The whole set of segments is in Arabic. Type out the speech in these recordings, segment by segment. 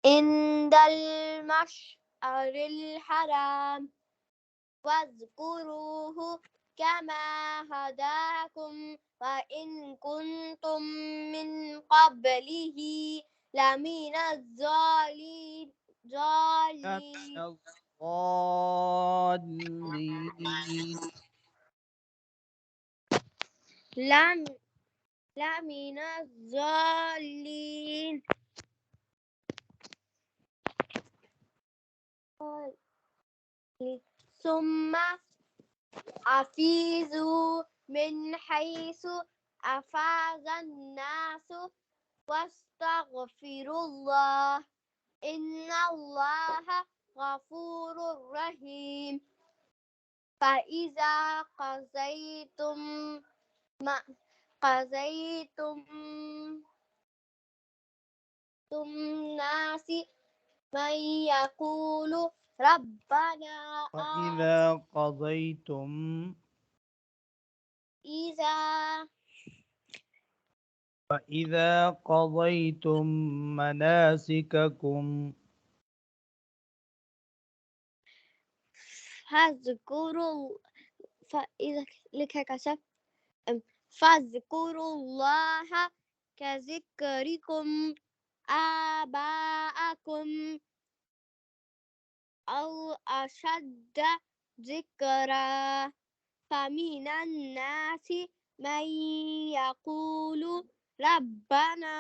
عند المشعر الحرام واذكروه كما هداكم وإن كنتم من قبله لمن الضالين لمن الضالين ثم أفيضوا من حيث أفاض الناس واستغفروا الله إن الله غفور رحيم فإذا قضيتم الناس من يقول ربنا فإذا قضيتم مناسككم فاذكروا الله كذكركم آباءكم أو أشد ذكرا فمن الناس من يقول ربنا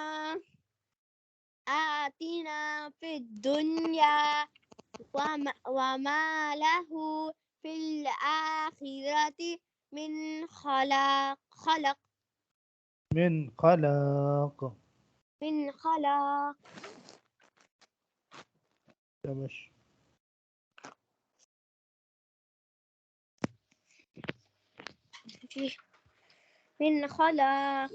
آتنا في الدنيا وما له في الآخرة من خلاق تمشي. من خلاق